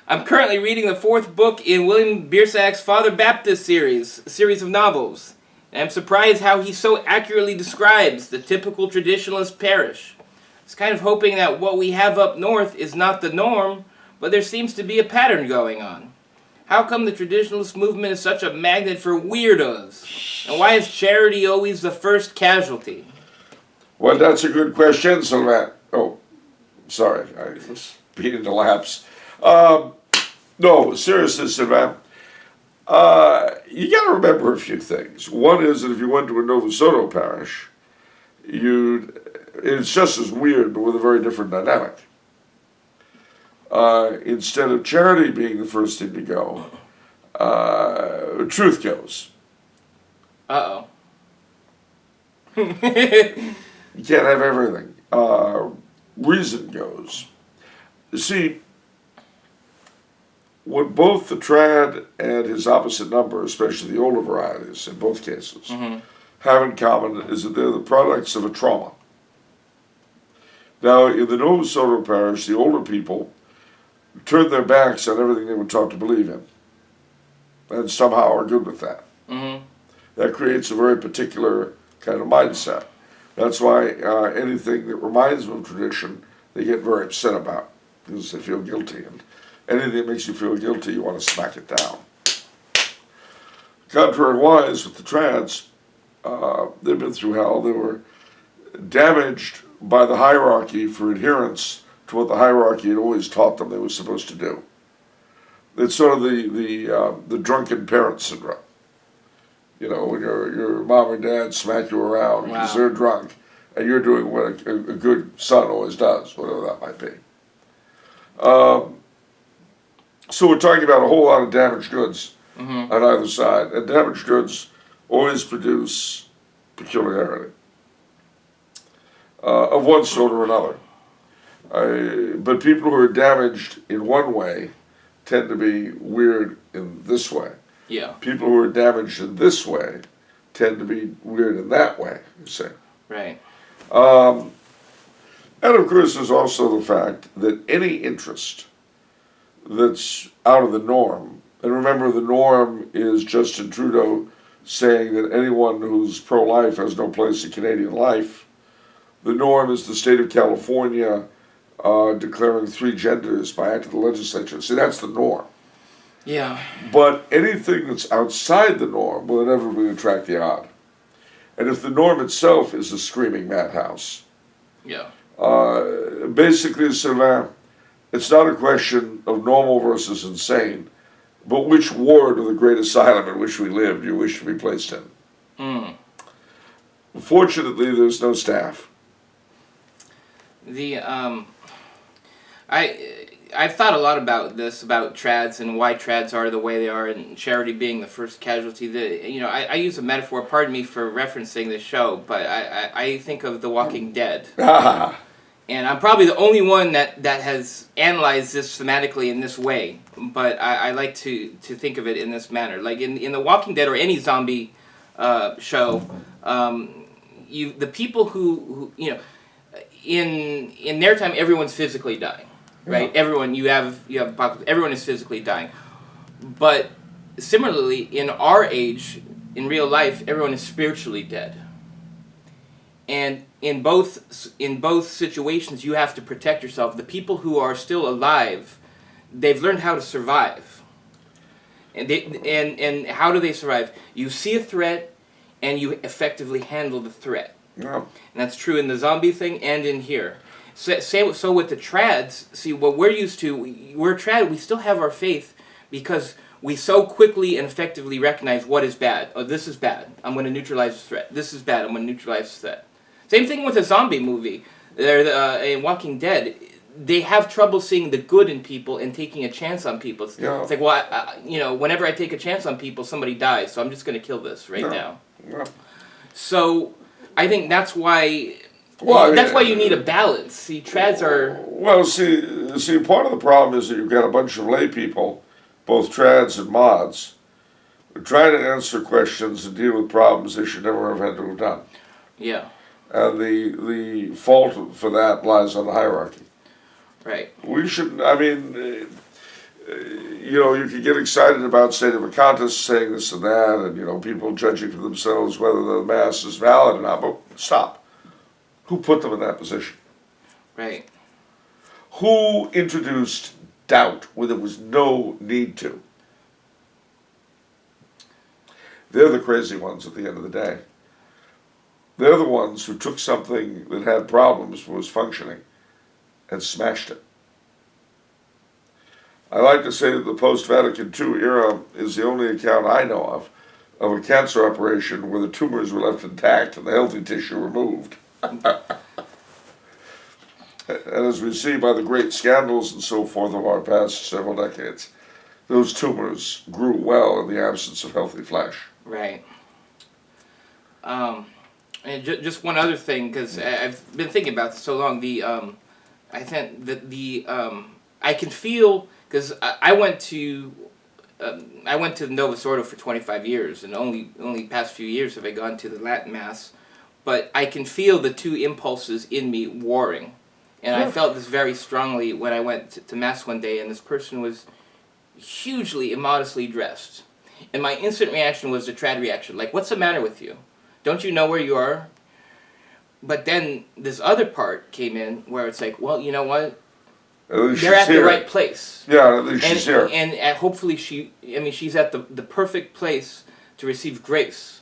I'm currently reading the fourth book in William Biersach's Father Baptist series, a series of novels. And I'm surprised how he so accurately describes the typical traditionalist parish. I was kind of hoping that what we have up north is not the norm, but there seems to be a pattern going on. How come the traditionalist movement is such a magnet for weirdos? And why is charity always the first casualty? Well, that's a good question, Sylvain. Oh, sorry, I was being the lapse. No, seriously, Sylvain. You got to remember a few things. One is that if you went to a Nova Soto parish, it's just as weird, but with a very different dynamic. Instead of charity being the first thing to go, truth goes. Uh-oh. You can't have everything. Reason goes. You see, what both the trad and his opposite number, especially the older varieties in both cases, have in common is that they're the products of a trauma. Now, in the Nova Soto parish, the older people turned their backs on everything they were taught to believe in, and somehow are good with that. That creates a very particular kind of mindset. That's why anything that reminds them of tradition, they get very upset about, because they feel guilty. And anything that makes you feel guilty, you want to smack it down. Contrariwise, with the trads, they've been through hell. They were damaged by the hierarchy for adherence to what the hierarchy had always taught them they were supposed to do. It's sort of the drunken parent syndrome. You know, when your mom or dad smack you around because they're drunk, and you're doing what a good son always does, whatever that might be. So we're talking about a whole lot of damaged goods on either side, and damaged goods always produce peculiarity of one sort or another. But people who are damaged in one way tend to be weird in this way. Yeah. People who are damaged in this way tend to be weird in that way, you see. Right. And of course there's also the fact that any interest that's out of the norm, and remember the norm is Justin Trudeau saying that anyone who's pro-life has no place in Canadian life. The norm is the state of California declaring 3 genders by act of the legislature. See, that's the norm. Yeah. But anything that's outside the norm will inevitably attract the odd. And if the norm itself is a screaming madhouse, basically, Sylvain, it's not a question of normal versus insane, but which ward of the great asylum in which we live do you wish to be placed in? Fortunately, there's no staff. I've thought a lot about this, about trads and why trads are the way they are, and charity being the first casualty. I use a metaphor, pardon me for referencing this show, but I think of The Walking Dead. And I'm probably the only one that has analyzed this thematically in this way, but I like to think of it in this manner. Like in The Walking Dead or any zombie show, the people who in their time, everyone's physically dying. Right, everyone everyone is physically dying, but similarly in our age, in real life, everyone is spiritually dead. And in both situations, you have to protect yourself. The people who are still alive, they've learned how to survive. And how do they survive? You see a threat, and you effectively handle the threat. Yeah. And that's true in the zombie thing and in here. So with the trads, see, what we're used to, we're trad, we still have our faith because we so quickly and effectively recognize what is bad. Oh, this is bad. I'm going to neutralize the threat. This is bad. I'm going to neutralize the threat. Same thing with a zombie movie. In Walking Dead, they have trouble seeing the good in people and taking a chance on people. It's like, well, whenever I take a chance on people, somebody dies, so I'm just going to kill this now. Yeah. So I think that's why... that's why you need a balance. See, trads are... Well, see, part of the problem is that you've got a bunch of lay people, both trads and mods, trying to answer questions and deal with problems they should never have had to have done. Yeah. And the fault for that lies on the hierarchy. Right. We should, you can get excited about sedevacantist saying this and that, and, people judging for themselves whether the Mass is valid or not, but stop. Who put them in that position? Right. Who introduced doubt when there was no need to? They're the crazy ones at the end of the day. They're the ones who took something that had problems, was functioning, and smashed it. I like to say that the post-Vatican II era is the only account I know of a cancer operation where the tumors were left intact and the healthy tissue removed. And as we see by the great scandals and so forth of our past several decades, those tumors grew well in the absence of healthy flesh. Right. And just one other thing, because I've been thinking about this so long. I think that I can feel, because I went to the Novus Ordo for 25 years, and only past few years have I gone to the Latin Mass, but I can feel the two impulses in me warring, and I felt this very strongly when I went to Mass one day, and this person was hugely immodestly dressed, and my instant reaction was the trad reaction, like, what's the matter with you? Don't you know where you are? But then this other part came in where it's like, well, you know what? They're at the right place. Yeah, at least she's here. And hopefully she's at the perfect place to receive grace,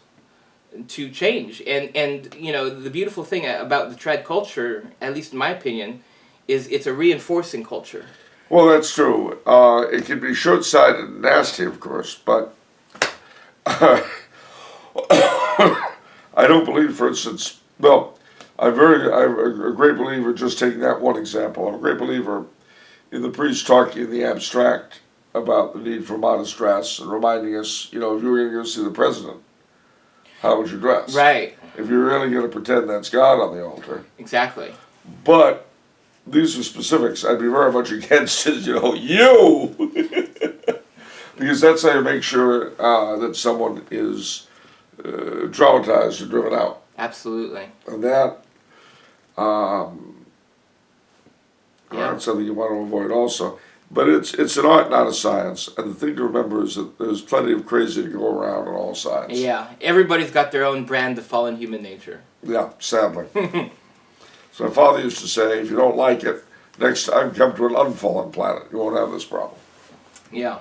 to change. And the beautiful thing about the trad culture, at least in my opinion, is it's a reinforcing culture. Well, that's true. It can be short-sighted and nasty, of course, but I don't believe, for instance, I'm a great believer, just taking that one example, I'm a great believer in the priest talking in the abstract about the need for modest dress and reminding us, if you were going to go see the president, how would you dress? Right. If you're really going to pretend that's God on the altar. Exactly. But these are specifics. I'd be very much against it, you! Because that's how you make sure that someone is traumatized or driven out. Absolutely. And that, that's something you want to avoid also. But it's an art, not a science. And the thing to remember is that there's plenty of crazy to go around on all sides. Yeah, everybody's got their own brand of fallen human nature. Yeah, sadly. So my father used to say, if you don't like it, next time come to an unfallen planet. You won't have this problem. Yeah.